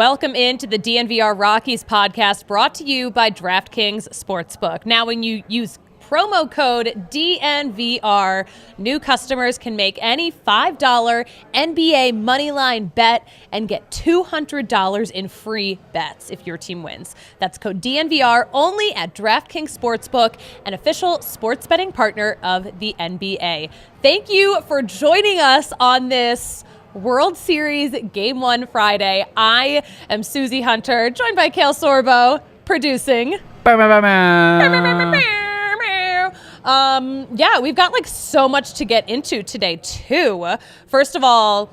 Welcome into the DNVR Rockies podcast brought to you by DraftKings Sportsbook. Now, when you use promo code DNVR, new customers can make any $5 NBA moneyline bet and get $200 in free bets if your team wins. That's code DNVR only at DraftKings Sportsbook, an official sports betting partner of the NBA. Thank you for joining us on this World Series Game 1 Friday. I am Suzie Hunter, joined by Kale Sorbo, producing. We've got like so much to get into today too. First of all,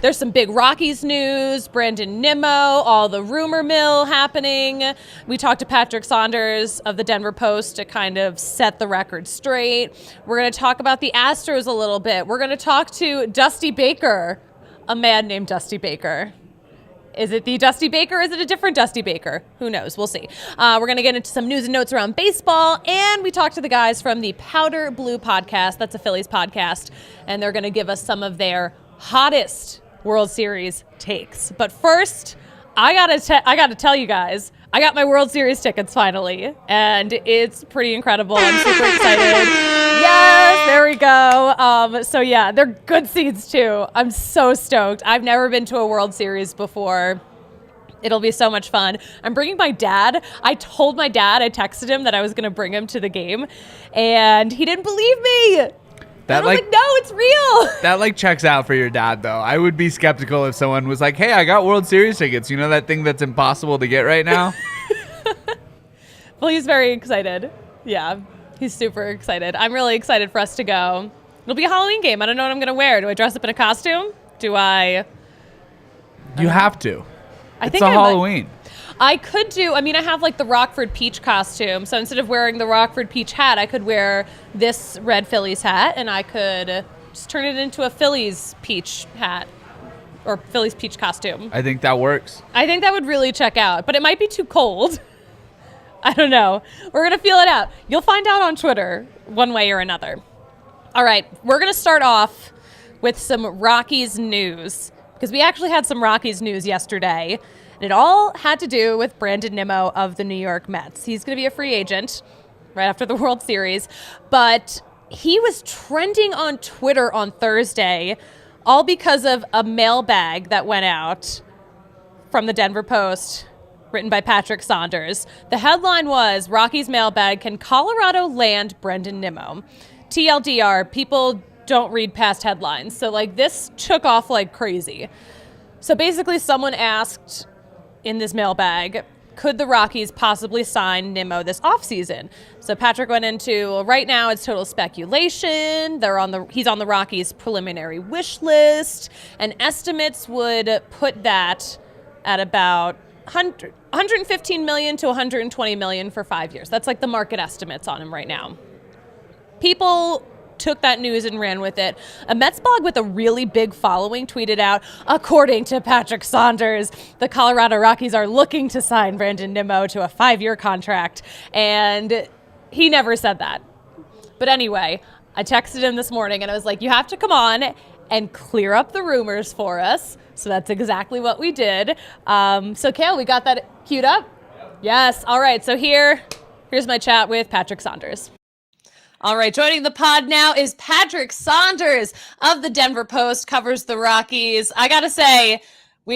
there's some big Rockies news, Brandon Nimmo, all the rumor mill happening. We talked to Patrick Saunders of the Denver Post to kind of set the record straight. We're going to talk about the Astros a little bit. We're going to talk to Dusty Baker, a man named Dusty Baker. Is it the Dusty Baker? Is it a different Dusty Baker? Who knows? We'll see. We're going to get into some news and notes around baseball, and we talked to the guys from the Powder Blue podcast. That's a Phillies podcast, and they're going to give us some of their hottest World Series takes. But first, I gotta tell you guys, I got my World Series tickets finally, and it's pretty incredible. I'm super excited. Yes, there we go. So yeah, they're good seats too. I'm so stoked. I've never been to a World Series before. It'll be so much fun. I'm bringing my dad. I told my dad, I texted him that I was going to bring him to the game, and he didn't believe me. I was like, no, it's real. That checks out for your dad, though. I would be skeptical if someone was like, hey, I got World Series tickets. You know that thing that's impossible to get right now? Well, he's very excited. Yeah, he's super excited. I'm really excited for us to go. It'll be a Halloween game. I don't know what I'm going to wear. Do I dress up in a costume? You have to. It's Halloween. I could do, I have like the Rockford Peach costume. So instead of wearing the Rockford Peach hat, I could wear this red Phillies hat, and I could just turn it into a Phillies Peach hat or Phillies Peach costume. I think that works. I think that would really check out, but it might be too cold. I don't know. We're going to feel it out. You'll find out on Twitter one way or another. All right, we're going to start off with some Rockies news because we actually had some Rockies news yesterday. And it all had to do with Brandon Nimmo of the New York Mets. He's going to be a free agent right after the World Series. But he was trending on Twitter on Thursday, all because of a mailbag that went out from the Denver Post, written by Patrick Saunders. The headline was, Rockies mailbag, can Colorado land Brandon Nimmo? TLDR, people don't read past headlines. So this took off like crazy. So basically someone asked in this mailbag, could the Rockies possibly sign Nimmo this offseason? So Patrick went into, right now it's total speculation. He's on the Rockies' preliminary wish list, and estimates would put that at about $115 million to $120 million for 5 years. That's like the market estimates on him right now. People took that news and ran with it. A Mets blog with a really big following tweeted out, according to Patrick Saunders, the Colorado Rockies are looking to sign Brandon Nimmo to a 5-year contract. And he never said that. But anyway, I texted him this morning and I was like, you have to come on and clear up the rumors for us. So that's exactly what we did. So Kale, we got that queued up? Yes. All right. So here's my chat with Patrick Saunders. All right, joining the pod now is Patrick Saunders of the Denver Post, covers the Rockies. I got to say,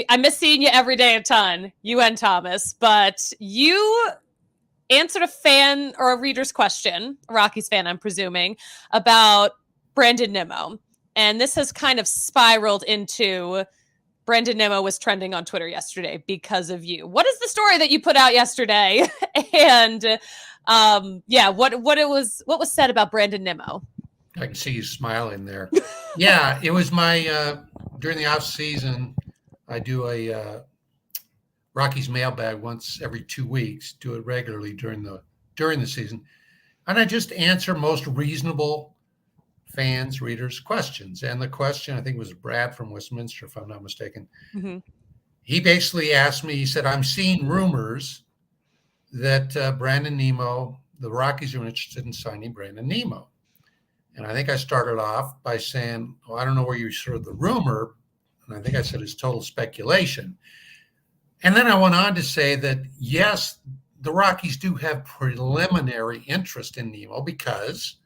I miss seeing you every day a ton, you and Thomas, but you answered a fan or a reader's question, a Rockies fan, I'm presuming, about Brandon Nimmo. And this has kind of spiraled into Brandon Nimmo was trending on Twitter yesterday because of you. What is the story that you put out yesterday? And what was said about Brandon Nimmo? I can see you smiling there. Yeah, it was my during the off season. I do a Rockies mailbag once every 2 weeks. Do it regularly during the season, and I just answer most reasonable fans, readers' questions. And the question, I think, was Brad from Westminster, if I'm not mistaken. Mm-hmm. He basically asked me. He said, "I'm seeing rumors that Brandon Nimmo, the Rockies are interested in signing Brandon Nimmo." And I think I started off by saying, well, I don't know where you heard the rumor. And I think I said it's total speculation. And then I went on to say that, yes, the Rockies do have preliminary interest in Nemo because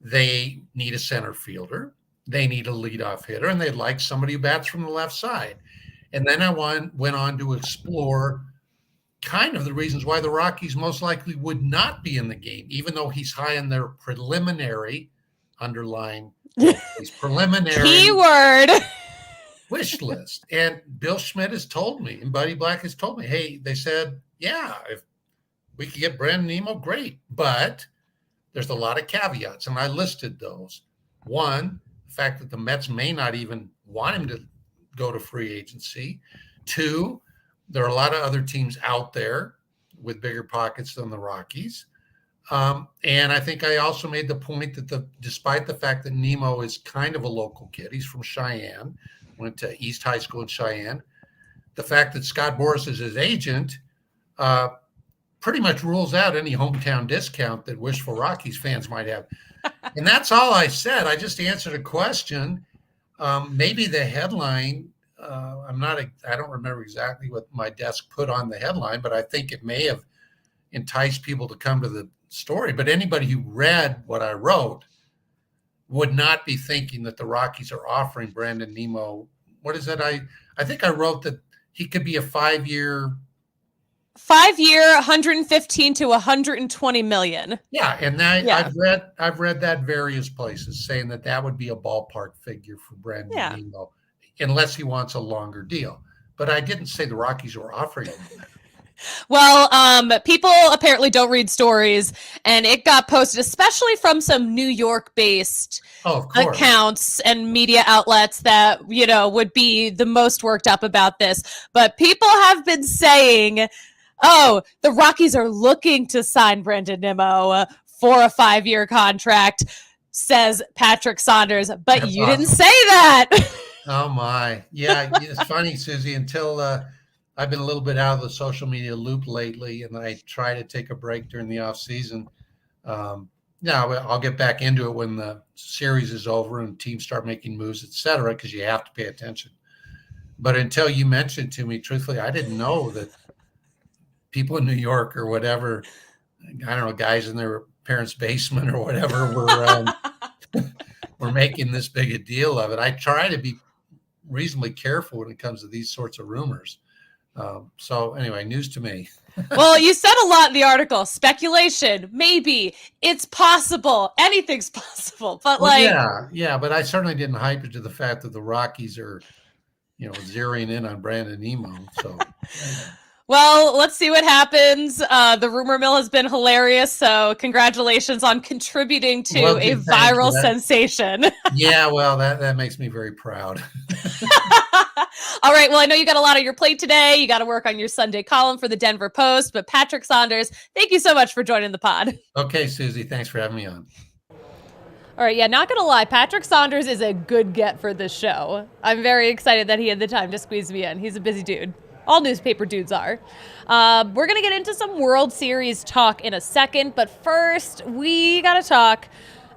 they need a center fielder, they need a leadoff hitter, and they'd like somebody who bats from the left side. And then I went on to explore kind of the reasons why the Rockies most likely would not be in the game, even though he's high in their preliminary, underlying, his preliminary Keyword. wish list. And Bill Schmidt has told me, and Buddy Black has told me, hey, they said, yeah, if we could get Brandon Nimmo, great. But there's a lot of caveats, and I listed those. One, the fact that the Mets may not even want him to go to free agency. Two, there are a lot of other teams out there with bigger pockets than the Rockies. And I think I also made the point that despite the fact that Nimmo is kind of a local kid, he's from Cheyenne, went to East High School in Cheyenne. The fact that Scott Boras is his agent pretty much rules out any hometown discount that wishful Rockies fans might have. And that's all I said. I just answered a question. Maybe the headline, I don't remember exactly what my desk put on the headline, but I think it may have enticed people to come to the story. But anybody who read what I wrote would not be thinking that the Rockies are offering Brandon Nimmo. What is that? I think I wrote that he could be a 5-year, 115 to 120 million. Yeah, and I've read that various places saying that would be a ballpark figure for Brandon Nimmo, unless he wants a longer deal. But I didn't say the Rockies were offering him that. Well, people apparently don't read stories, and it got posted, especially from some New York-based accounts and media outlets that, would be the most worked up about this. But people have been saying, the Rockies are looking to sign Brandon Nimmo for a 5-year contract, says Patrick Saunders, but That's you awesome. Didn't say that. Oh, my. Yeah, it's funny, Susie, until I've been a little bit out of the social media loop lately, and I try to take a break during the off season. I'll get back into it when the series is over and teams start making moves, et cetera, because you have to pay attention. But until you mentioned to me, truthfully, I didn't know that people in New York or whatever, I don't know, guys in their parents' basement or whatever were making this big a deal of it. I try to be reasonably careful when it comes to these sorts of rumors. So anyway, news to me. Well, you said a lot in the article. Speculation, maybe, it's possible, anything's possible. But but I certainly didn't hype it to the fact that the Rockies are, zeroing in on Brandon Nimmo. So. Well, let's see what happens. The rumor mill has been hilarious, so congratulations on contributing to a viral sensation. Yeah, well, that makes me very proud. All right, well, I know you got a lot on your plate today. You got to work on your Sunday column for the Denver Post, but Patrick Saunders, thank you so much for joining the pod. Okay, Susie, thanks for having me on. All right, not going to lie, Patrick Saunders is a good get for this show. I'm very excited that he had the time to squeeze me in. He's a busy dude. All newspaper dudes are. We're going to get into some World Series talk in a second, but first, we got to talk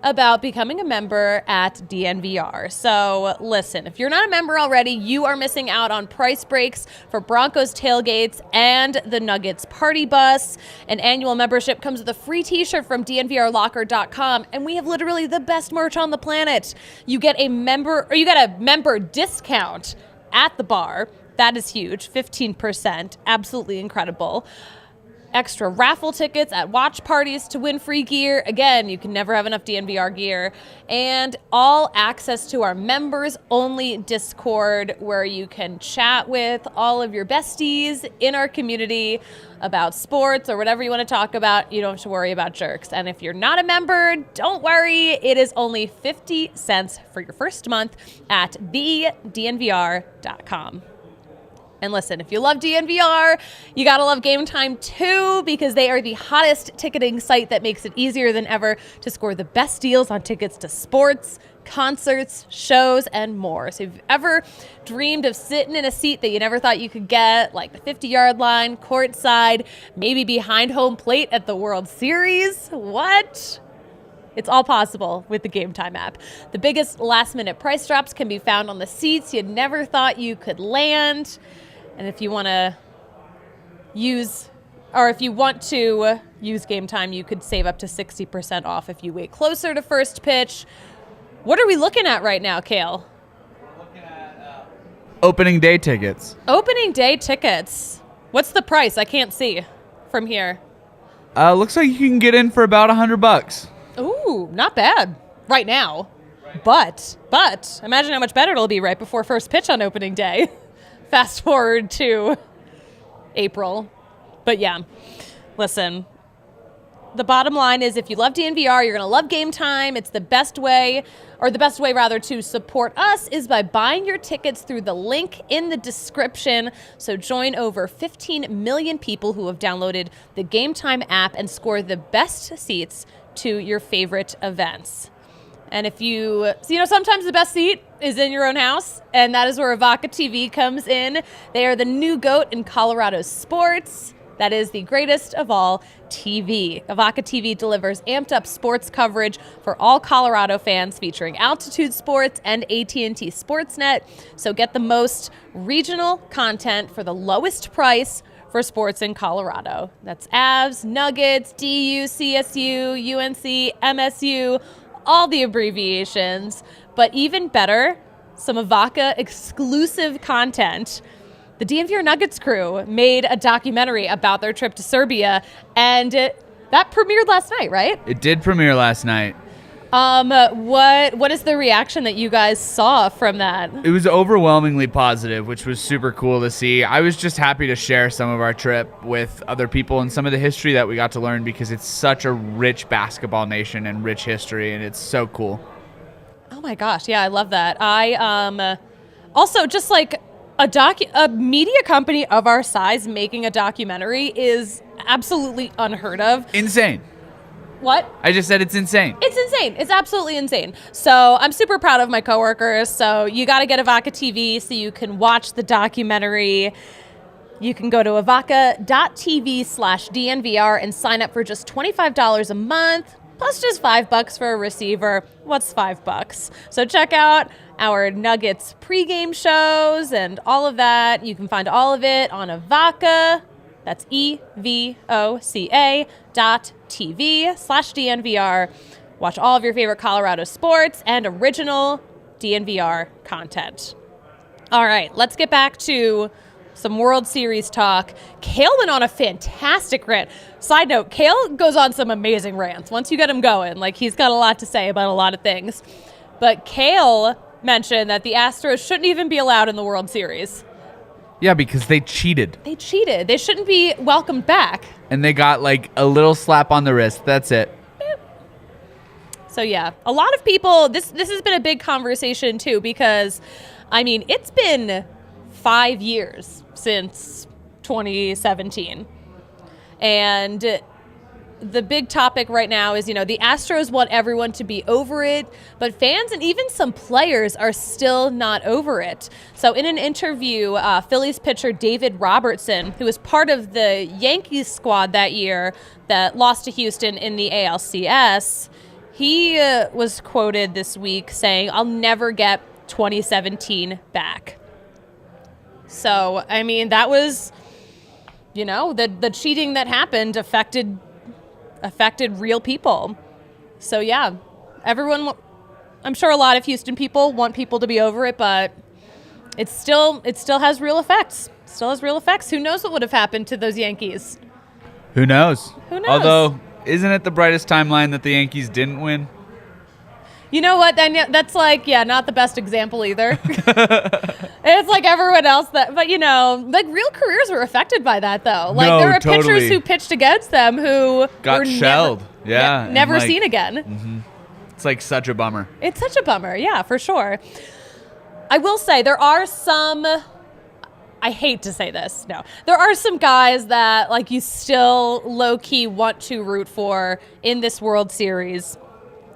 about becoming a member at DNVR. So listen, if you're not a member already, you are missing out on price breaks for Broncos tailgates and the Nuggets party bus. An annual membership comes with a free t-shirt from DNVRlocker.com, and we have literally the best merch on the planet. You get a member discount at the bar. That is huge, 15%, absolutely incredible. Extra raffle tickets at watch parties to win free gear. Again, you can never have enough DNVR gear. And all access to our members-only Discord, where you can chat with all of your besties in our community about sports or whatever you want to talk about. You don't have to worry about jerks. And if you're not a member, don't worry. It is only 50 cents for your first month at thednvr.com. And listen, if you love DNVR, you gotta love Game Time too, because they are the hottest ticketing site that makes it easier than ever to score the best deals on tickets to sports, concerts, shows, and more. So if you've ever dreamed of sitting in a seat that you never thought you could get, like the 50-yard line, courtside, maybe behind home plate at the World Series, what? It's all possible with the Game Time app. The biggest last-minute price drops can be found on the seats you never thought you could land. And if you want to if you want to use Game Time, you could save up to 60% off if you wait closer to first pitch. What are we looking at right now, Kale? We're looking at opening day tickets. Opening day tickets. What's the price? I can't see from here. Looks like you can get in for about $100. Ooh, not bad right now. But imagine how much better it'll be right before first pitch on opening day. Fast forward to April. But yeah, listen, the bottom line is if you love DNVR, you're going to love Game Time. It's the best way to support us is by buying your tickets through the link in the description. So join over 15 million people who have downloaded the Game Time app and score the best seats to your favorite events. And if sometimes the best seat is in your own house, and that is where Avaca TV comes in. They are the new GOAT in Colorado sports. That is the greatest of all TV. Avaca TV delivers amped up sports coverage for all Colorado fans featuring Altitude Sports and AT&T Sportsnet. So get the most regional content for the lowest price for sports in Colorado. That's Avs, Nuggets, DU, CSU, UNC, MSU, all the abbreviations. But even better, some Avaca exclusive content. The DNVR Nuggets crew made a documentary about their trip to Serbia, and that premiered last night, right? It did premiere last night. What is the reaction that you guys saw from that? It was overwhelmingly positive, which was super cool to see. I was just happy to share some of our trip with other people and some of the history that we got to learn because it's such a rich basketball nation and rich history, and it's so cool. Oh my gosh, yeah, I love that. I also just like a media company of our size making a documentary is absolutely unheard of. Insane. What? I just said it's insane. It's insane. It's absolutely insane. So I'm super proud of my coworkers. So you got to get Avaca TV so you can watch the documentary. You can go to avaca.tv/DNVR and sign up for just $25 a month, plus just $5 for a receiver. What's $5? So check out our Nuggets pregame shows and all of that. You can find all of it on Avaca. That's EVOCA.TV/DNVR. Watch all of your favorite Colorado sports and original DNVR content. All right, let's get back to some World Series talk. Kale went on a fantastic rant. Side note, Kale goes on some amazing rants. Once you get him going, like he's got a lot to say about a lot of things. But Kale mentioned that the Astros shouldn't even be allowed in the World Series. Yeah, because they cheated. They cheated. They shouldn't be welcomed back. And they got like a little slap on the wrist. That's it. So yeah, a lot of people, this has been a big conversation too, because I mean, it's been 5 years since 2017. And the big topic right now is, the Astros want everyone to be over it, but fans and even some players are still not over it. So in an interview, Phillies pitcher David Robertson, who was part of the Yankees squad that year that lost to Houston in the ALCS, he was quoted this week saying, "I'll never get 2017 back." So, I mean, that was, the cheating that happened affected real people. So yeah, everyone, I'm sure a lot of Houston people want people to be over it, but it still has real effects. Who knows what would have happened to those Yankees? Who knows? Although, isn't it the brightest timeline that the Yankees didn't win? You know what? That's like, yeah, not the best example either. It's like everyone else but real careers were affected by that though. Like there are pitchers who pitched against them who got shelled. Never seen again. Mm-hmm. It's like such a bummer. It's such a bummer. Yeah, for sure. I will say there are some, I hate to say this. No, there are some guys that like you still low key want to root for in this World Series.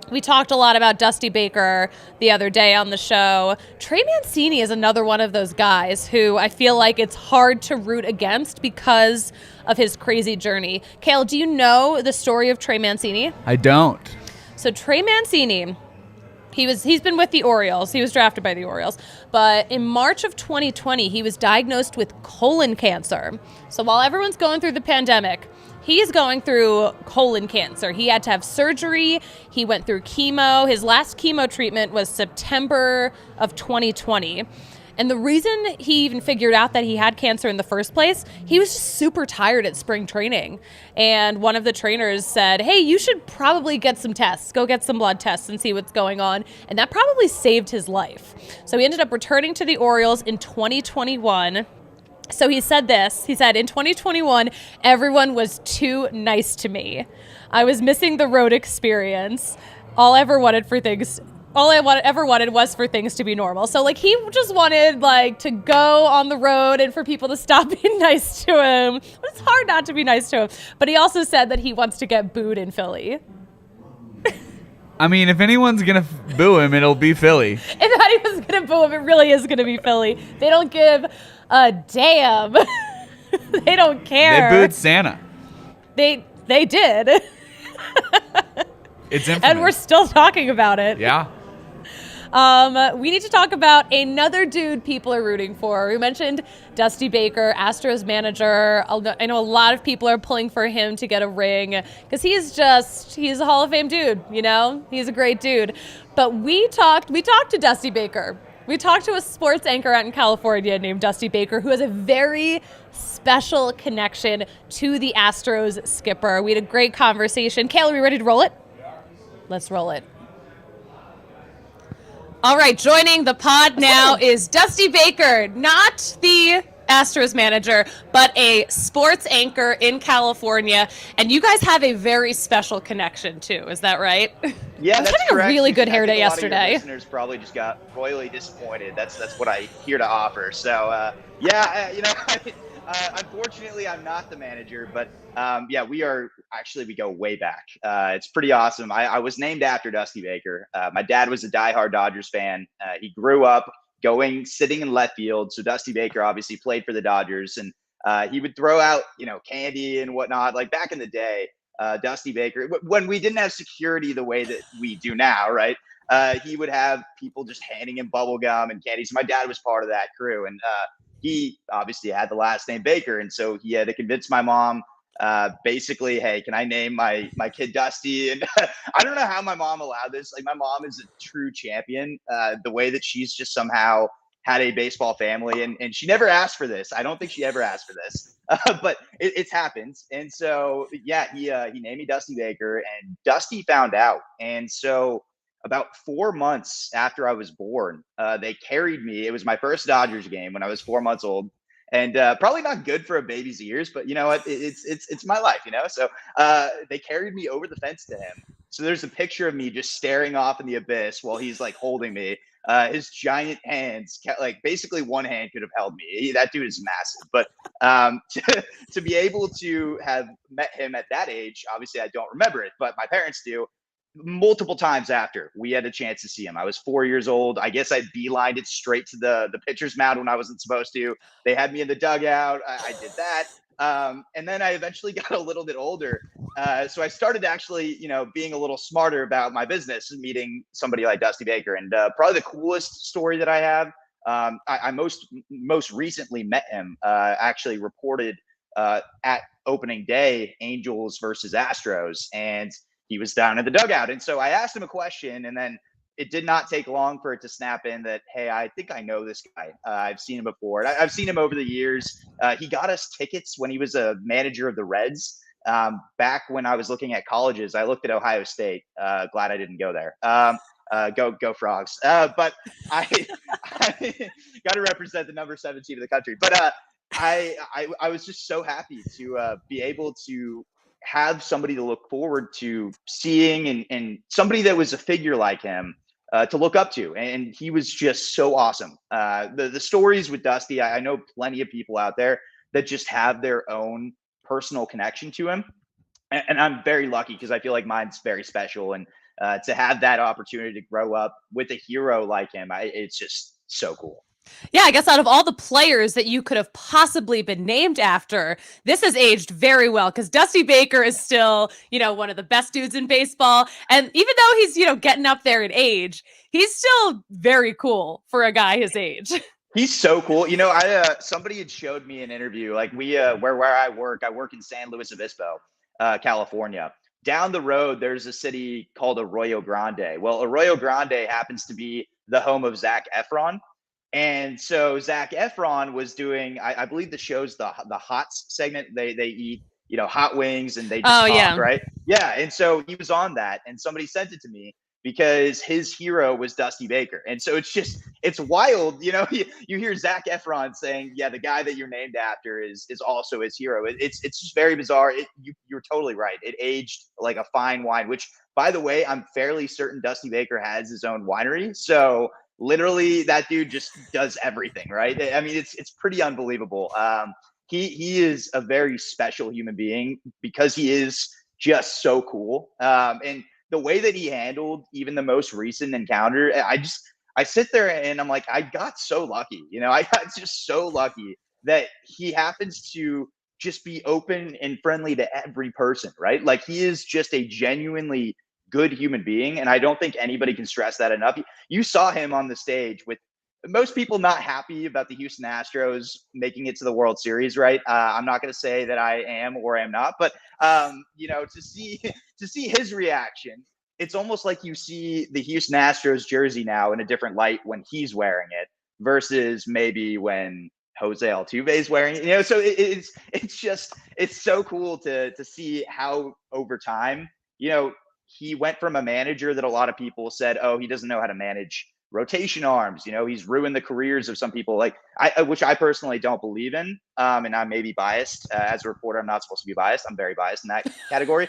We talked a lot about Dusty Baker the other day on the show. Trey Mancini is another one of those guys who I feel like it's hard to root against because of his crazy journey. Kale, do you know the story of Trey Mancini? I don't. So Trey Mancini, He's been with the Orioles. He was drafted by the Orioles. But in March of 2020, he was diagnosed with colon cancer. So while everyone's going through the pandemic, he's going through colon cancer. He had to have surgery. He went through chemo. His last chemo treatment was September of 2020. And the reason he even figured out that he had cancer in the first place, he was just super tired at spring training. And one of the trainers said, hey, you should probably get some tests. Go get some blood tests and see what's going on. And that probably saved his life. So he ended up returning to the Orioles in 2021. So he said this. He said, in 2021, everyone was too nice to me. I was missing the road experience. All I ever wanted was for things to be normal. So, like, he just wanted, like, to go on the road and for people to stop being nice to him. But it's hard not to be nice to him. But he also said that he wants to get booed in Philly. I mean, if anyone's going to boo him, it'll be Philly. If anyone's going to boo him, it really is going to be Philly. They don't give a damn. They don't care. They booed Santa. They did. It's infamous. And we're still talking about it. Yeah. We need to talk about another dude people are rooting for. We mentioned Dusty Baker, Astros manager. I know a lot of people are pulling for him to get a ring because he's a Hall of Fame dude, you know? He's a great dude. But we talked to Dusty Baker. We talked to a sports anchor out in California named Dusty Baker who has a very special connection to the Astros skipper. We had a great conversation. Kayla, are we ready to roll it? Let's roll it. All right, joining the pod now is Dusty Baker, not the Astros manager, but a sports anchor in California. And you guys have a very special connection, too. Is that right? Yeah, that's having correct. A really good hair day a lot of your yesterday. listeners probably just got royally disappointed. That's what I here to offer. So, unfortunately, I'm not the manager, but we go way back. It's pretty awesome. I was named after Dusty Baker. My dad was a diehard Dodgers fan. He grew up sitting in left field. So Dusty Baker obviously played for the Dodgers, and he would throw out, candy and whatnot. Like back in the day, Dusty Baker, when we didn't have security the way that we do now, right? He would have people just handing him bubble gum and candy. So my dad was part of that crew, and he obviously had the last name Baker, and so he had to convince my mom, basically, hey, can I name my kid Dusty? And I don't know how my mom allowed this. Like, my mom is a true champion. The way that she's just somehow had a baseball family, and she never asked for this. I don't think she ever asked for this, but it's happened. And so, yeah, he named me Dusty Baker, and Dusty found out. And so about 4 months after I was born, they carried me. It was my first Dodgers game when I was 4 months old. And probably not good for a baby's ears, but you know what? It's my life, you know? So they carried me over the fence to him. So there's a picture of me just staring off in the abyss while he's like holding me. His giant hands, like basically one hand could have held me. That dude is massive. But to be able to have met him at that age, obviously I don't remember it, but my parents do. Multiple times after we had a chance to see him. I was 4 years old. I guess I beelined it straight to the pitcher's mound when I wasn't supposed to. They had me in the dugout. I did that. And then I eventually got a little bit older. So I started actually, being a little smarter about my business and meeting somebody like Dusty Baker. And probably the coolest story that I have, I most recently met him, actually reported at opening day, Angels versus Astros. And he was down in the dugout. And so I asked him a question, and then it did not take long for it to snap in that, hey, I think I know this guy. I've seen him before. And I've seen him over the years. He got us tickets when he was a manager of the Reds. Back when I was looking at colleges, I looked at Ohio State. Glad I didn't go there. Go Frogs. But I got to represent the number 7 team of the country. But I was just so happy to be able to have somebody to look forward to seeing, and somebody that was a figure like him to look up to. And he was just so awesome. The stories with Dusty, I know plenty of people out there that just have their own personal connection to him. And I'm very lucky because I feel like mine's very special. And to have that opportunity to grow up with a hero like him, it's just so cool. Yeah, I guess out of all the players that you could have possibly been named after, this has aged very well because Dusty Baker is still, one of the best dudes in baseball. And even though he's, getting up there in age, he's still very cool for a guy his age. He's so cool. Somebody had showed me an interview. Like where I work in San Luis Obispo, California. Down the road, there's a city called Arroyo Grande. Well, Arroyo Grande happens to be the home of Zac Efron. And so Zac Efron was doing, I believe the show's the Hots segment. They eat, hot wings and they just talk, yeah. right? Yeah. And so he was on that, and somebody sent it to me because his hero was Dusty Baker. And so it's wild. You hear Zac Efron saying, yeah, the guy that you're named after is also his hero. It's just very bizarre. You're totally right. It aged like a fine wine, which, by the way, I'm fairly certain Dusty Baker has his own winery. So literally that dude just does everything, right? I mean, it's pretty unbelievable. He is a very special human being because he is just so cool. And the way that he handled even the most recent encounter, I sit there and I'm like, I got so lucky. I got just so lucky that he happens to just be open and friendly to every person, right? Like, he is just a genuinely good human being. And I don't think anybody can stress that enough. You saw him on the stage with most people not happy about the Houston Astros making it to the World Series, right? I'm not going to say that I am or am not, but to see his reaction, it's almost like you see the Houston Astros jersey now in a different light when he's wearing it versus maybe when Jose Altuve is wearing it. So it's so cool to see how over time, he went from a manager that a lot of people said, oh, he doesn't know how to manage rotation arms. He's ruined the careers of some people, which I personally don't believe in. And I may be biased as a reporter. I'm not supposed to be biased. I'm very biased in that category.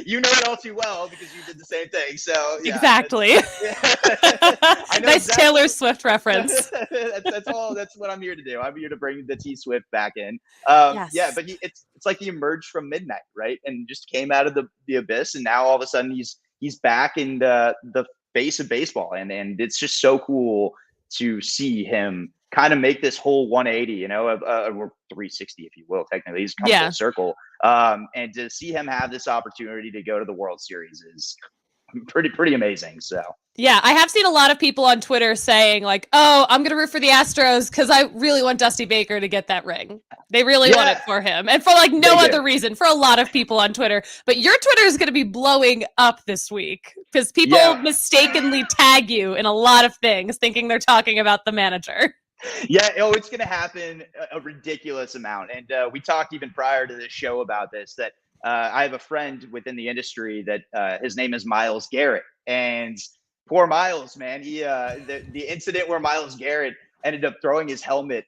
You know it all too well because you did the same thing. So yeah, exactly. I know nice exactly. Taylor Swift reference. That's all. That's what I'm here to do. I'm here to bring the T Swift back in. Yes. Yeah, but it's like he emerged from midnight, right, and just came out of the abyss, and now all of a sudden he's back in the face of baseball, and it's just so cool to see him kind of make this whole 180, or 360, if you will. Technically, he's come full circle, and to see him have this opportunity to go to the World Series is pretty amazing. So yeah, I have seen a lot of people on Twitter saying like, oh, I'm going to root for the Astros because I really want Dusty Baker to get that ring. They really want it for him. And for like no other reason, for a lot of people on Twitter. But your Twitter is going to be blowing up this week because people mistakenly tag you in a lot of things thinking they're talking about the manager. Yeah, it's going to happen a ridiculous amount. And we talked even prior to this show about this, that I have a friend within the industry that his name is Myles Garrett. And poor Myles, man, he the incident where Myles Garrett ended up throwing his helmet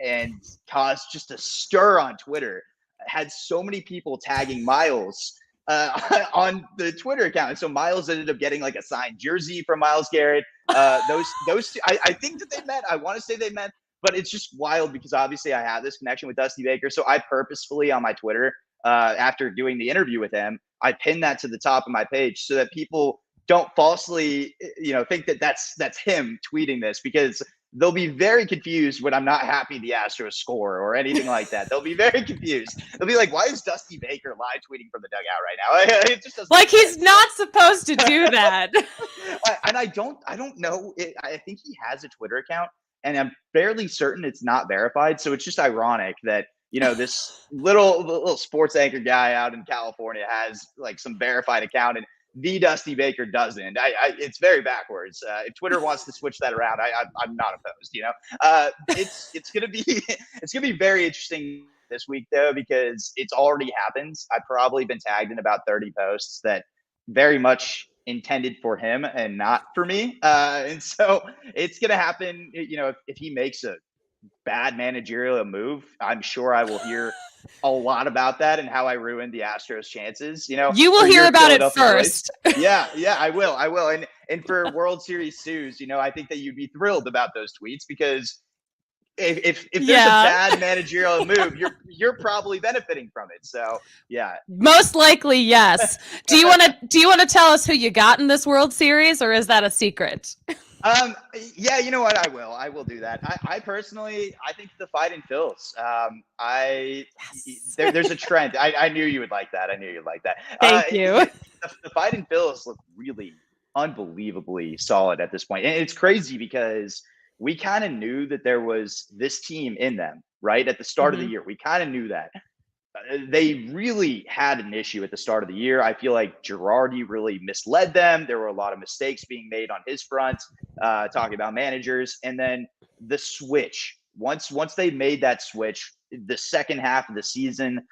and caused just a stir on Twitter, had so many people tagging Myles on the Twitter account. And so Myles ended up getting like a signed jersey from Myles Garrett. Those two, I think that they met. I want to say they met, but it's just wild because obviously I have this connection with Dusty Baker. So I purposefully on my Twitter, after doing the interview with him, I pinned that to the top of my page so that people don't falsely, think that that's him tweeting this, because they'll be very confused when I'm not happy the Astros score or anything like that. They'll be very confused. They'll be like, why is Dusty Baker live tweeting from the dugout right now? It just doesn't like he's not supposed to do that. And I don't know. I think he has a Twitter account, and I'm fairly certain it's not verified. So it's just ironic that, this little sports anchor guy out in California has like some verified account, and the Dusty Baker doesn't. It's very backwards. If Twitter wants to switch that around, I'm not opposed. It's gonna be very interesting this week though, because it's already happened. I've probably been tagged in about 30 posts that very much intended for him and not for me. And so it's gonna happen. If he makes a bad managerial move, I'm sure I will hear a lot about that and how I ruined the Astros' chances. You will hear about it first. Yeah, I will. And for World Series Suze, I think that you'd be thrilled about those tweets, because if there's a bad managerial move, you're probably benefiting from it. So yeah, most likely yes. Do you want to tell us who you got in this World Series, or is that a secret? Yeah, you know what? I will do that. I personally, I think the Fighting Phils. There's a trend. I knew you would like that. Thank you. The Fighting Phils look really unbelievably solid at this point. And it's crazy because we kind of knew that there was this team in them, right? At the start of the year, we kind of knew that. They really had an issue at the start of the year. I feel like Girardi really misled them. There were a lot of mistakes being made on his front, talking about managers. And then the switch, once they made that switch, the second half of the season,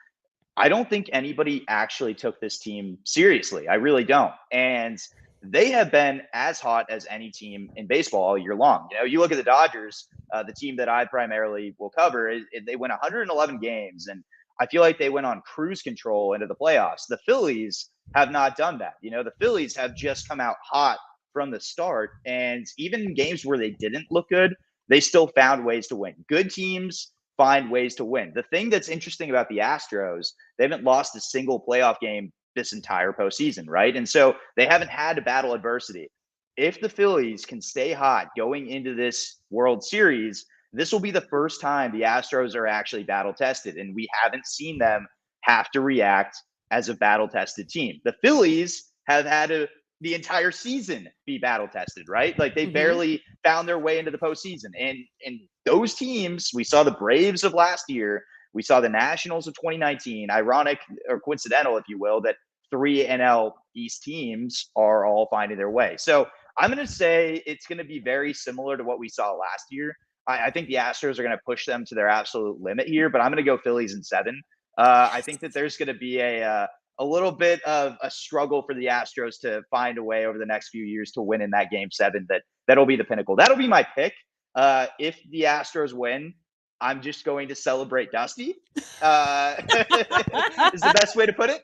I don't think anybody actually took this team seriously. I really don't. And they have been as hot as any team in baseball all year long. You know, you look at the Dodgers, the team that I primarily will cover, they win 111 games, and I feel like they went on cruise control into the playoffs. The Phillies have not done that. You know, the Phillies have just come out hot from the start, and even in games where they didn't look good, they still found ways to win. Good teams find ways to win. The thing that's interesting about the Astros, they haven't lost a single playoff game this entire postseason, right? And so they haven't had to battle adversity. If the Phillies can stay hot going into this World Series, this will be the first time the Astros are actually battle tested, and we haven't seen them have to react as a battle tested team. The Phillies have had the entire season be battle tested, right? Like they barely found their way into the postseason. And those teams, we saw the Braves of last year, we saw the Nationals of 2019, ironic or coincidental, if you will, that 3 NL East teams are all finding their way. So I'm going to say it's going to be very similar to what we saw last year. I think the Astros are going to push them to their absolute limit here, but I'm going to go Phillies in 7. I think that there's going to be a little bit of a struggle for the Astros to find a way over the next few years to win in that game 7. That'll be the pinnacle. That'll be my pick. If the Astros win, I'm just going to celebrate Dusty. Is the best way to put it.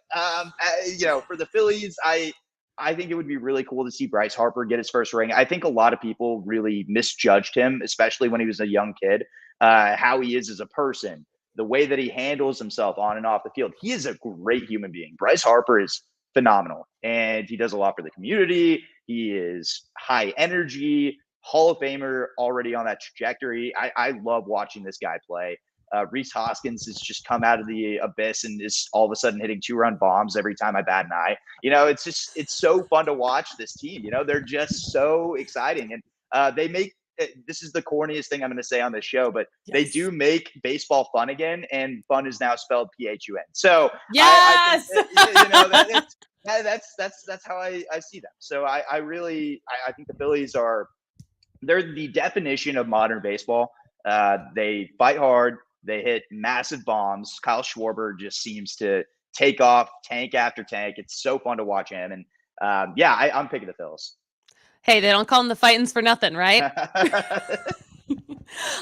You know, for the Phillies, I think it would be really cool to see Bryce Harper get his first ring. I think a lot of people really misjudged him, especially when he was a young kid, how he is as a person, the way that he handles himself on and off the field. He is a great human being. Bryce Harper is phenomenal, and he does a lot for the community. He is high energy, Hall of Famer already on that trajectory. I love watching this guy play. Rhys Hoskins has just come out of the abyss and is all of a sudden hitting 2-run bombs every time I bat an eye. You know, it's so fun to watch this team. You know, they're just so exciting. And they make, this is the corniest thing I'm going to say on this show, but they do make baseball fun again. And fun is now spelled PHUN. So yes, that's how I see them. So I think the Phillies they're the definition of modern baseball. They fight hard. They hit massive bombs. Kyle Schwarber just seems to take off tank after tank. It's so fun to watch him. And I'm picking the Phils. Hey, they don't call them the Fightins for nothing, right?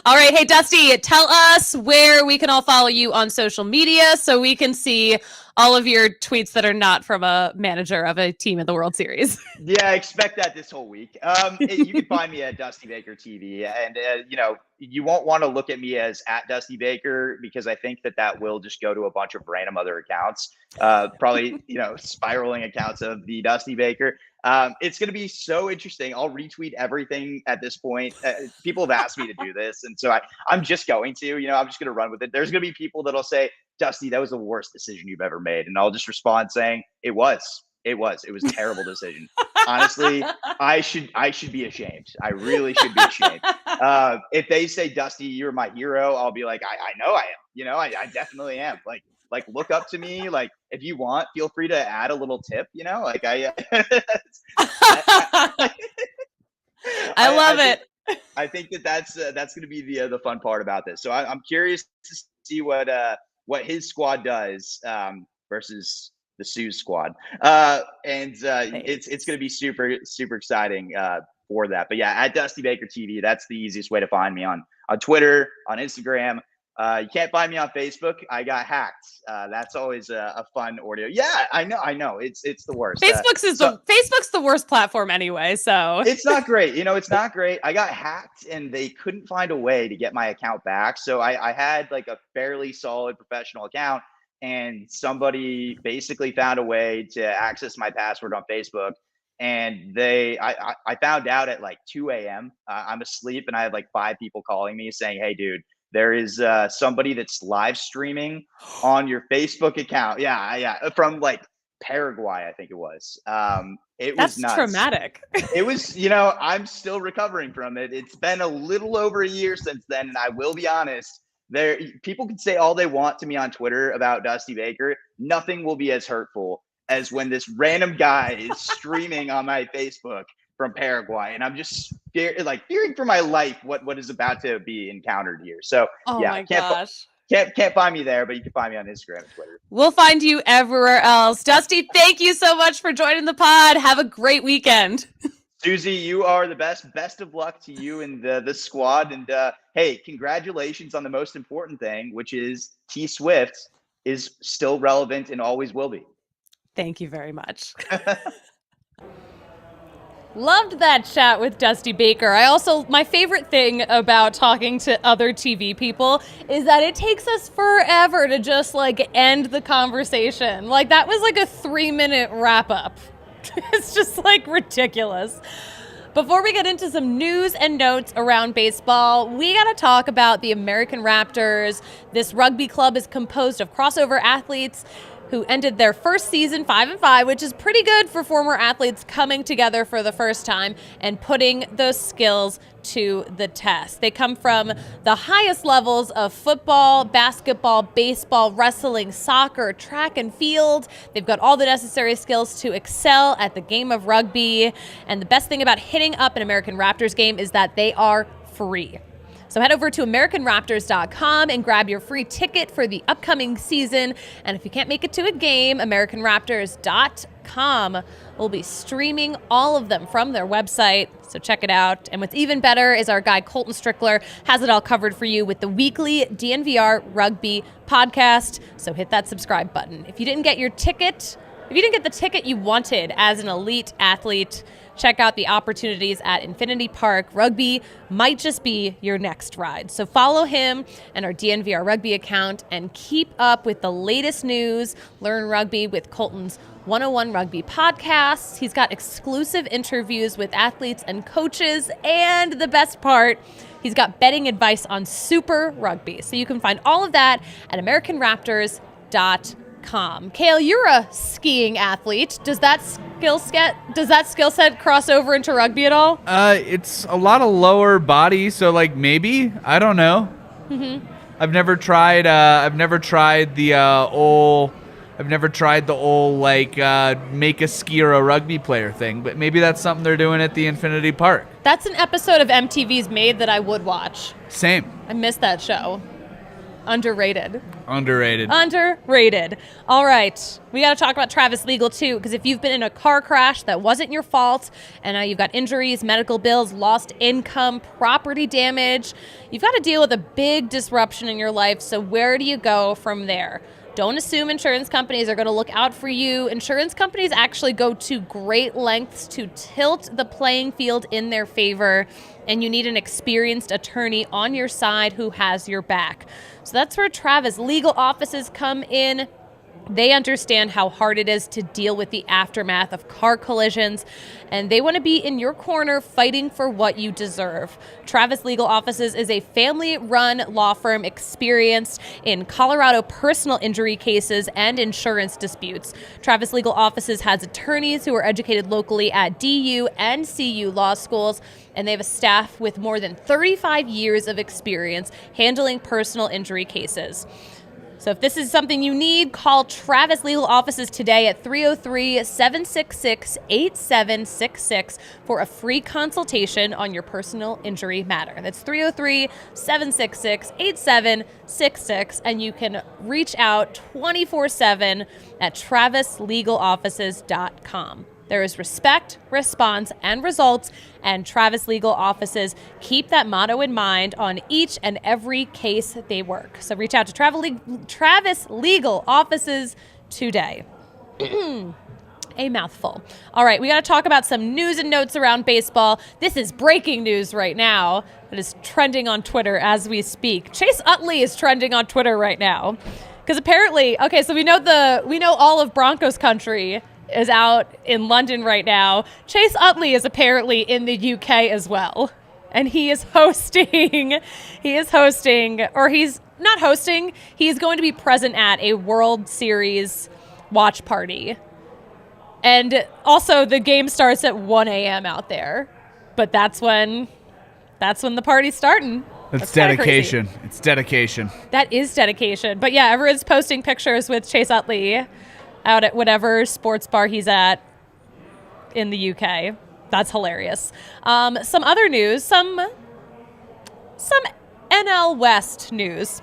All right. Hey, Dusty, tell us where we can all follow you on social media so we can see all of your tweets that are not from a manager of a team in the World Series. Yeah, expect that this whole week. You can find me at Dusty Baker TV, and you won't want to look at me as at Dusty Baker because I think that will just go to a bunch of random other accounts, probably spiraling accounts of the Dusty Baker. It's going to be so interesting. I'll retweet everything at this point. People have asked me to do this, and so I'm just going to. I'm just going to run with it. There's going to be people that'll say, Dusty, that was the worst decision you've ever made. And I'll just respond saying, it was a terrible decision. Honestly, I should be ashamed. I really should be ashamed. If they say, Dusty, you're my hero, I'll be like, I know I am. I definitely am. Like look up to me. Like if you want, feel free to add a little tip, I love it. I think that's going to be the fun part about this. So I'm curious to see what his squad does versus the Suze squad. It's going to be super, super exciting for that. But yeah, at Dusty Baker TV, that's the easiest way to find me on Twitter, on Instagram. You can't find me on Facebook. I got hacked. That's always a fun ordeal. Yeah, I know. It's the worst. Facebook's the worst platform anyway. So it's not great. It's not great. I got hacked and they couldn't find a way to get my account back. So I had like a fairly solid professional account, and somebody basically found a way to access my password on Facebook. And I found out at like 2 a.m. I'm asleep, and I had like 5 people calling me saying, "Hey, dude, there is somebody that's live streaming on your Facebook account." Yeah, from like Paraguay, I think it was. It was nuts. Traumatic. It was, I'm still recovering from it. It's been a little over a year since then, and I will be honest. People can say all they want to me on Twitter about Dusty Baker. Nothing will be as hurtful as when this random guy is streaming on my Facebook from Paraguay, and I'm just fearing for my life what is about to be encountered here. So my gosh. Can't find me there, but you can find me on Instagram and Twitter. We'll find you everywhere else. Dusty, thank you so much for joining the pod. Have a great weekend. Suzie, you are the best. Best of luck to you and the squad. And hey, congratulations on the most important thing, which is T Swift is still relevant and always will be. Thank you very much. Loved that chat with Dusty Baker. My favorite thing about talking to other TV people is that it takes us forever to just end the conversation. That was a 3-minute wrap up. It's just ridiculous. Before we get into some news and notes around baseball, we got to talk about the American Raptors. This rugby club is composed of crossover athletes who ended their first season 5-5, which is pretty good for former athletes coming together for the first time and putting those skills to the test. They come from the highest levels of football, basketball, baseball, wrestling, soccer, track and field. They've got all the necessary skills to excel at the game of rugby. And the best thing about hitting up an American Raptors game is that they are free. So head over to AmericanRaptors.com and grab your free ticket for the upcoming season. And if you can't make it to a game, AmericanRaptors.com will be streaming all of them from their website. So check it out. And what's even better is our guy Colton Strickler has it all covered for you with the weekly DNVR Rugby podcast. So hit that subscribe button. If you didn't get the ticket you wanted as an elite athlete, check out the opportunities at Infinity Park. Rugby might just be your next ride. So follow him and our DNVR Rugby account and keep up with the latest news. Learn rugby with Colton's 101 Rugby podcasts. He's got exclusive interviews with athletes and coaches. And the best part, he's got betting advice on Super Rugby. So you can find all of that at AmericanRaptors.com. Kale, you're a skiing athlete. Does that skill set cross over into rugby at all? It's a lot of lower body, so maybe, I don't know. Mm-hmm. I've never tried the old make a skier a rugby player thing, but maybe that's something they're doing at the Infinity Park. That's an episode of MTV's Made that I would watch. Same. I missed that show. Underrated. All right. We got to talk about Travis Legal, too, because if you've been in a car crash that wasn't your fault, and now you've got injuries, medical bills, lost income, property damage, you've got to deal with a big disruption in your life. So where do you go from there? Don't assume insurance companies are going to look out for you. Insurance companies actually go to great lengths to tilt the playing field in their favor, and you need an experienced attorney on your side who has your back. So that's where Travis Legal offices come in. They understand how hard it is to deal with the aftermath of car collisions, and they want to be in your corner fighting for what you deserve. Travis Legal Offices is a family-run law firm experienced in Colorado personal injury cases and insurance disputes. Travis Legal Offices has attorneys who are educated locally at DU and CU law schools, and they have a staff with more than 35 years of experience handling personal injury cases. So if this is something you need, call Travis Legal Offices today at 303-766-8766 for a free consultation on your personal injury matter. That's 303-766-8766, and you can reach out 24/7 at travislegaloffices.com. There is respect, response, and results, and Travis Legal offices keep that motto in mind on each and every case they work. So reach out to Travis Legal offices today. A mouthful. All right, we got to talk about some news and notes around baseball. This is breaking news right now that is trending on Twitter as we speak. Chase Utley is trending on Twitter right now because apparently, okay, so we know all of Broncos country is out in London right now. Chase Utley is apparently in the UK as well, and he is hosting, or he's not hosting. He's going to be present at a World Series watch party. And also the game starts at 1 a.m. out there. But that's when the party's starting. That's dedication. It's dedication. That is dedication. But yeah, everyone's posting pictures with Chase Utley out at whatever sports bar he's at in the UK. That's hilarious. Some other news, some NL West news.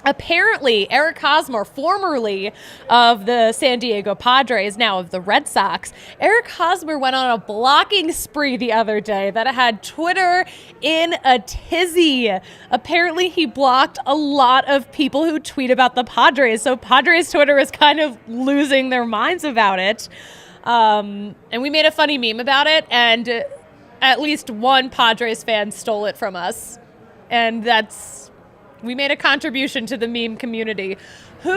Apparently, Eric Hosmer, formerly of the San Diego Padres, now of the Red Sox, Eric Hosmer went on a blocking spree the other day that had Twitter in a tizzy. Apparently, he blocked a lot of people who tweet about the Padres, so Padres Twitter is kind of losing their minds about it. And we made a funny meme about it, and at least one Padres fan stole it from us. And we made a contribution to the meme community. Who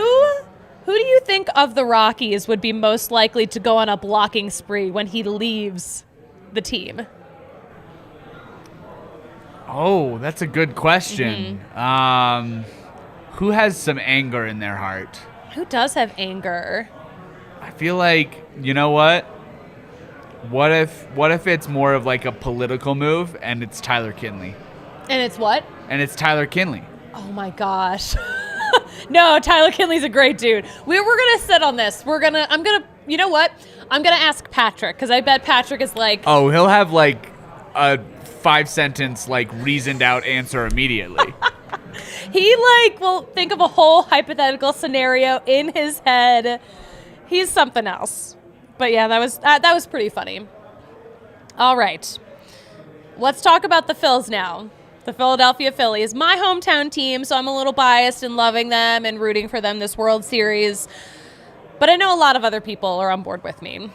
do you think of the Rockies would be most likely to go on a blocking spree when he leaves the team? Oh, that's a good question. Who has some anger in their heart? Who does have anger? I feel like, you know what? What if it's more of like a political move and it's Tyler Kinley? And it's what? And it's Tyler Kinley. Oh my gosh. No, Tyler Kinley's a great dude. We're going to sit on this. You know what? I'm going to ask Patrick because I bet Patrick is like. Oh, he'll have like a 5-sentence like reasoned out answer immediately. He will think of a whole hypothetical scenario in his head. He's something else. But yeah, that was pretty funny. All right. Let's talk about the Phils now. The Philadelphia Phillies, my hometown team, so I'm a little biased in loving them and rooting for them this World Series. But I know a lot of other people are on board with me,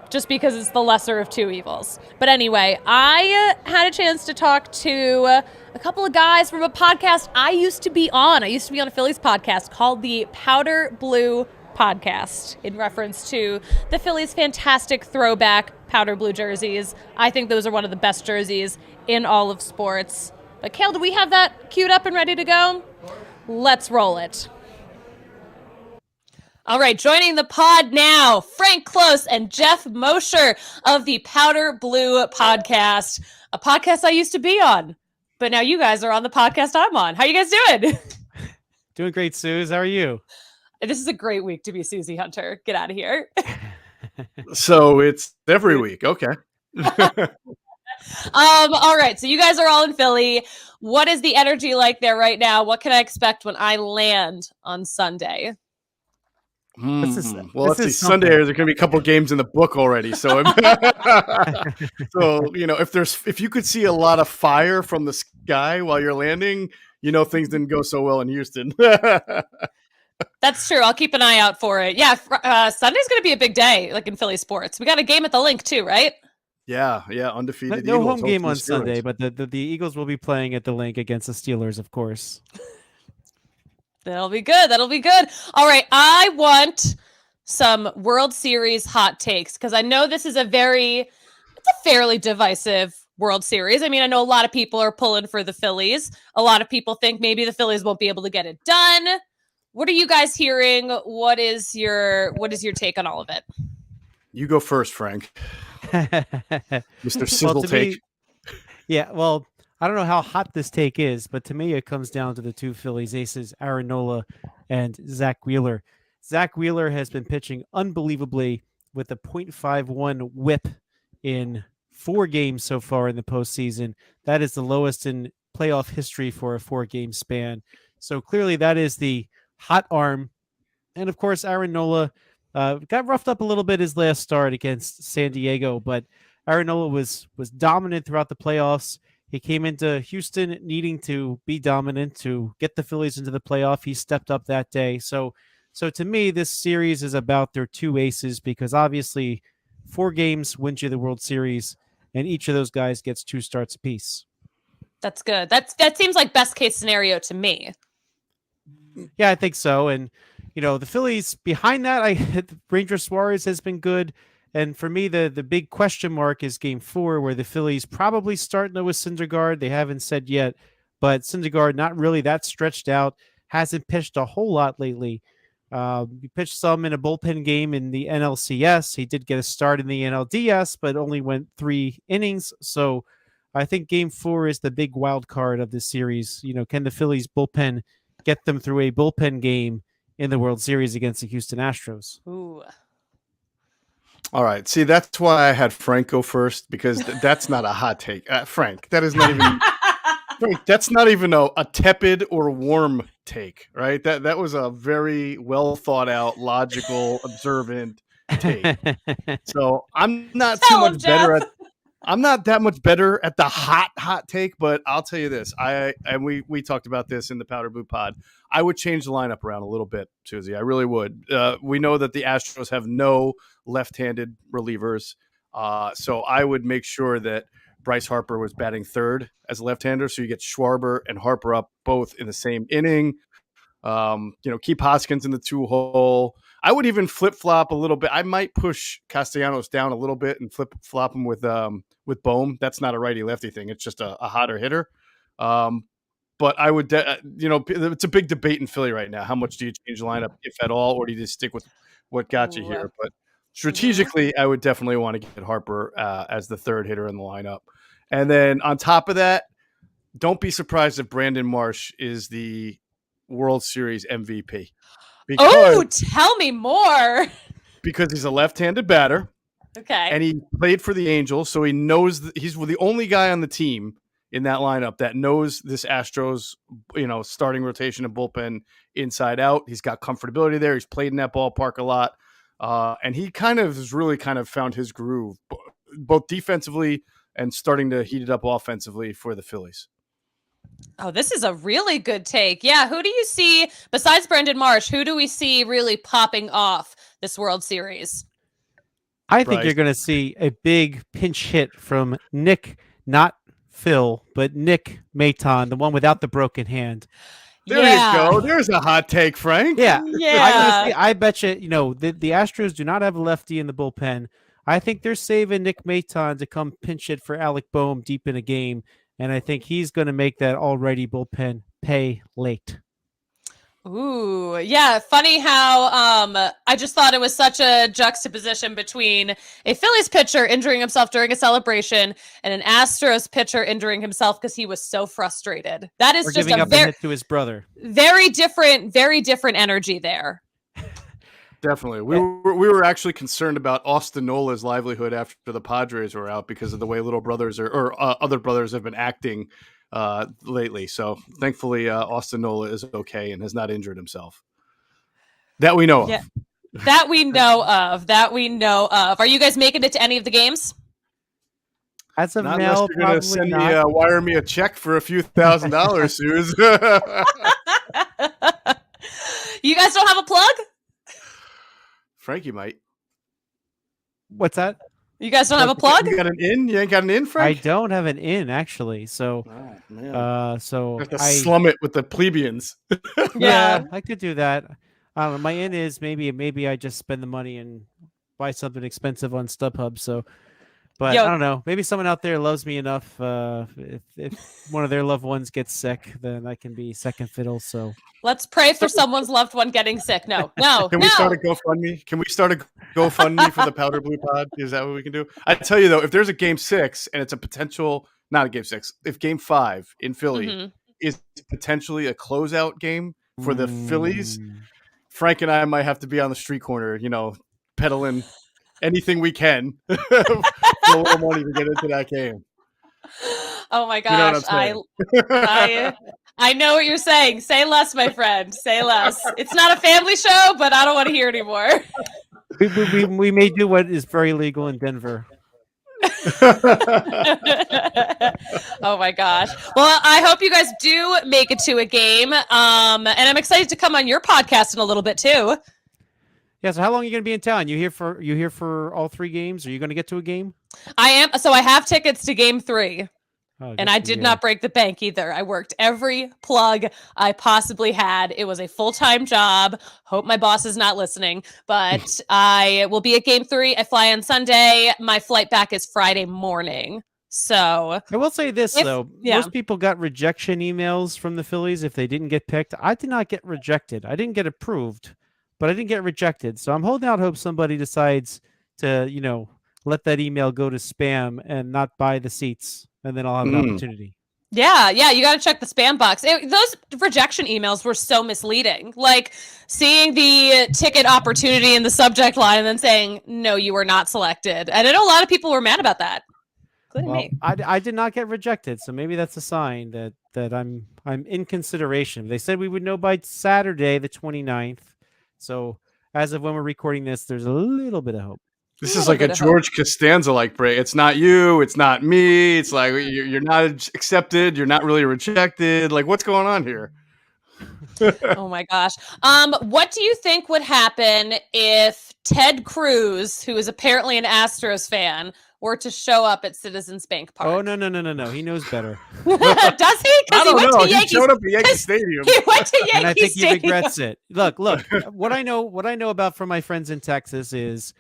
just because it's the lesser of two evils. But anyway, I had a chance to talk to a couple of guys from a podcast I used to be on. I used to be on a Phillies podcast called the Powder Blue Podcast, in reference to the Phillies' fantastic throwback powder blue jerseys. I think those are one of the best jerseys in all of sports. But Kale, do we have that queued up and ready to go? Let's roll it. All right, joining the pod now, Frank Close and Jeff Mosher of the Powder Blue Podcast, a podcast I used to be on. But now you guys are on the podcast I'm on. How you guys doing? Doing great, Suze. How are you? This is a great week to be Suzie Hunter. Get out of here. So it's every week. Okay. All right. So you guys are all in Philly. What is the energy like there right now? What can I expect when I land on Sunday? Well, let's see. Sunday, there's going to be a couple games in the book already. So, so if you could see a lot of fire from the sky while you're landing, things didn't go so well in Houston. That's true. I'll keep an eye out for it. Yeah, Sunday's going to be a big day, like in Philly sports. We got a game at the Link too, right? Yeah, undefeated. No Eagles, home game on Steelers. Sunday, but the Eagles will be playing at the Link against the Steelers, of course. That'll be good. All right, I want some World Series hot takes because I know this is it's a fairly divisive World Series. I mean, I know a lot of people are pulling for the Phillies. A lot of people think maybe the Phillies won't be able to get it done. What are you guys hearing? What is your take on all of it? You go first, Frank. Mr. Sizzle take. Yeah, well, I don't know how hot this take is, but to me it comes down to the two Phillies aces, Aaron Nola and Zach Wheeler. Zach Wheeler has been pitching unbelievably with a .51 whip in 4 games so far in the postseason. That is the lowest in playoff history for a 4-game span. So clearly that is the hot arm. And of course, Aaron Nola Got roughed up a little bit his last start against San Diego, but Aaron Nola was dominant throughout the playoffs. He came into Houston needing to be dominant to get the Phillies into the playoff. He stepped up that day. So to me, this series is about their two aces because obviously 4 games wins you the World Series, and each of those guys gets 2 starts apiece. That's good. That seems like best case scenario to me. Yeah, I think so. And, the Phillies behind that, Ranger Suarez has been good. And for me, the big question mark is game 4, where the Phillies probably start Noah Syndergaard. They haven't said yet, but Syndergaard not really that stretched out, hasn't pitched a whole lot lately. He pitched some in a bullpen game in the NLCS. He did get a start in the NLDS, but only went 3 innings. So I think game 4 is the big wild card of this series. Can the Phillies bullpen get them through a bullpen game in the World Series against the Houston Astros? Ooh. All right. See, that's why I had Frank go first, because that's not a hot take. Frank, that is not even Frank, that's not even a tepid or warm take, right? That was a very well thought out, logical, observant take. So I'm not too much better at I'm not that much better at the hot take, but I'll tell you this. We talked about this in the Powder Blue Pod. I would change the lineup around a little bit, Susie. I really would. We know that the Astros have no left-handed relievers. So I would make sure that Bryce Harper was batting third as a left-hander. So you get Schwarber and Harper up both in the same inning. Keep Hoskins in the 2-hole. I would even flip-flop a little bit. I might push Castellanos down a little bit and flip-flop him with Bohm. That's not a righty-lefty thing. It's just a hotter hitter. But I would, it's a big debate in Philly right now. How much do you change the lineup, if at all, or do you just stick with what got you here? But strategically, I would definitely want to get Harper as the third hitter in the lineup. And then on top of that, don't be surprised if Brandon Marsh is the World Series MVP. Tell me more. Because he's a left-handed batter. Okay. And he played for the Angels, so he knows he's the only guy on the team in that lineup that knows this Astros, starting rotation and bullpen inside out. He's got comfortability there. He's played in that ballpark a lot. And he has really found his groove, both defensively and starting to heat it up offensively for the Phillies. Oh, this is a really good take. Yeah, who do you see, besides Brendan Marsh, who do we see really popping off this World Series? I think you're going to see a big pinch hit from Nick, not Phil, but Nick Maton, the one without the broken hand. There you go. There's a hot take, Frank. Yeah. I bet you, the Astros do not have a lefty in the bullpen. I think they're saving Nick Maton to come pinch hit for Alec Boehm deep in a game. And I think he's going to make that already bullpen pay late. Ooh, yeah. Funny how I just thought it was such a juxtaposition between a Phillies pitcher injuring himself during a celebration and an Astros pitcher injuring himself because he was so frustrated. That is just a hit to his brother. Very different energy there. Definitely. We were actually concerned about Austin Nola's livelihood after the Padres were out because of the way little brothers or other brothers have been acting lately. So thankfully, Austin Nola is okay and has not injured himself. That we know of. That we know of. Are you guys making it to any of the games? As of not now, unless you're going to send me, wire me a check for a few $1,000, Suze. You guys don't have a plug? Frankie might. What's that? You guys don't have a plug? You got an in? You ain't got an in, Frank? I don't have an in, actually. So, so have to slum it with the plebeians. Yeah, I could do that. My in is maybe I just spend the money and buy something expensive on StubHub. So, but I don't know. Maybe someone out there loves me enough. If one of their loved ones gets sick, then I can be second fiddle. So let's pray for someone's loved one getting sick. No. Can we start a GoFundMe? Can we start a GoFundMe for the Powder Blue Pod? Is that what we can do? I tell you though, if there's a game 6 and it's a potential, not a game 6, if game 5 in Philly is potentially a closeout game for the Phillies, Frank and I might have to be on the street corner, peddling anything we can for a little money to get into that game. Oh my gosh. I know what you're saying. Say less, my friend. Say less. It's not a family show, but I don't want to hear anymore. We may do what is very legal in Denver. Oh my gosh. Well, I hope you guys do make it to a game. And I'm excited to come on your podcast in a little bit too. Yeah. So how long are you going to be in town? You here for all 3 games? Are you going to get to a game? I am. So I have tickets to game 3. Oh, And I did not break the bank either. I worked every plug I possibly had. It was a full-time job. Hope my boss is not listening, but I will be at game 3. I fly on Sunday. My flight back is Friday morning. So I will say this, though. Most people got rejection emails from the Phillies if they didn't get picked. I did not get rejected. I didn't get approved, but I didn't get rejected. So I'm holding out hope somebody decides to, let that email go to spam and not buy the seats. And then I'll have an opportunity. Yeah, you got to check the spam box. Those rejection emails were so misleading. Like seeing the ticket opportunity in the subject line and then saying, no, you were not selected. And I know a lot of people were mad about that, including me. I did not get rejected, so maybe that's a sign that I'm in consideration. They said we would know by Saturday, the 29th. So as of when we're recording this, there's a little bit of hope. This is like a George Costanza break. It's not you. It's not me. It's like you're not accepted. You're not really rejected. Like, what's going on here? Oh my gosh. What do you think would happen if Ted Cruz, who is apparently an Astros fan, were to show up at Citizens Bank Park? Oh, no. He knows better. Does he? I don't know. He showed up at Yankee Stadium. He went to Yankee And I think Stadium. he regrets it. Look. What I know about from my friends in Texas is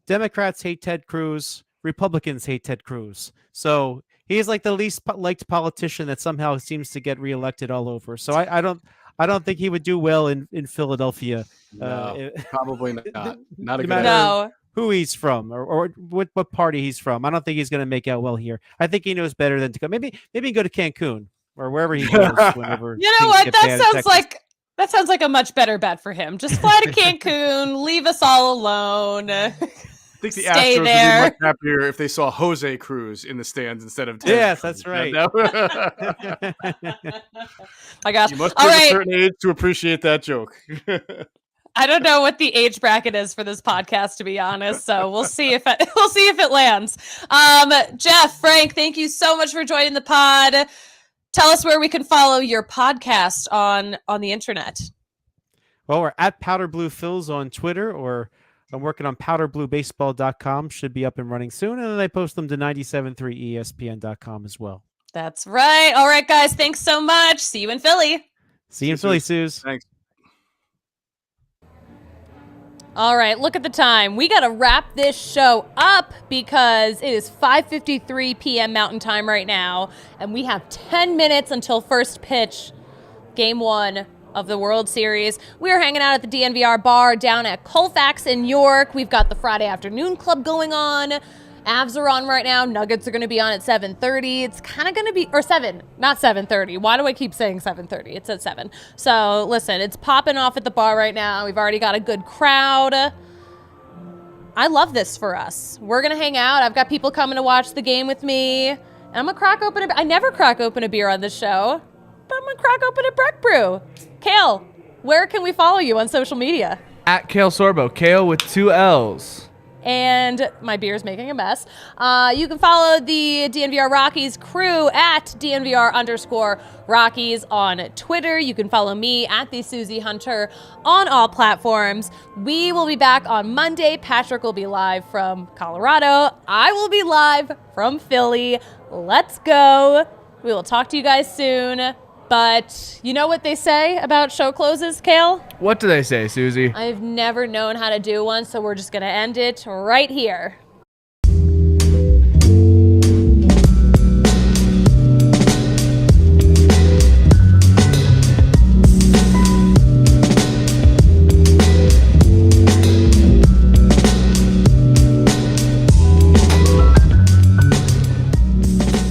Democrats hate Ted Cruz. Republicans hate Ted Cruz. So he's like the least liked politician that somehow seems to get reelected all over. So I don't think he would do well in Philadelphia. No, probably not. Not a No good matter No. who he's from or what party he's from. I don't think he's going to make out well here. I think he knows better than to go. Maybe go to Cancun or wherever he goes. Whenever You know what? That sounds like a much better bet for him. Just fly to Cancun, leave us all alone. I think the Stay Astros there. would be much happier if they saw Jose Cruz in the stands instead of Ted Yes, Cruz. that's right. My gosh. You must be All of a right. certain age to appreciate that joke. I don't know what the age bracket is for this podcast, to be honest. So we'll see if it lands. Jeff, Frank, thank you so much for joining the pod. Tell us where we can follow your podcast on the internet. Well, we're at Powder Blue Phils on Twitter, or I'm working on powderbluebaseball.com. Should be up and running soon. And then I post them to 97.3ESPN.com as well. That's right. All right, guys. Thanks so much. See you in Philly. See you in Philly, Suze. Thanks. All right, look at the time. We got to wrap this show up because it is 5:53 p.m. Mountain Time right now, and we have 10 minutes until first pitch, Game 1 of the World Series. We are hanging out at the DNVR Bar down at Colfax in York. We've got the Friday Afternoon Club going on. Avs are on right now. Nuggets are going to be on at 7:30. It's kind of going to be, or 7, not 7:30. Why do I keep saying 7:30? It's at 7. So listen, it's popping off at the bar right now. We've already got a good crowd. I love this for us. We're going to hang out. I've got people coming to watch the game with me. And I'm going to crack open I never crack open a beer on this show, but I'm going to crack open a Breck Brew. Kale, where can we follow you on social media? At Kale Sorbo. Kale with 2 L's. And my beer's making a mess. You can follow the DNVR Rockies crew at DNVR_Rockies on Twitter. You can follow me at the Suzie Hunter on all platforms. We will be back on Monday. Patrick will be live from Colorado. I will be live from Philly. Let's go. We will talk to you guys soon. But you know what they say about show closes, Kale? What do they say, Susie? I've never known how to do one, so we're just going to end it right here.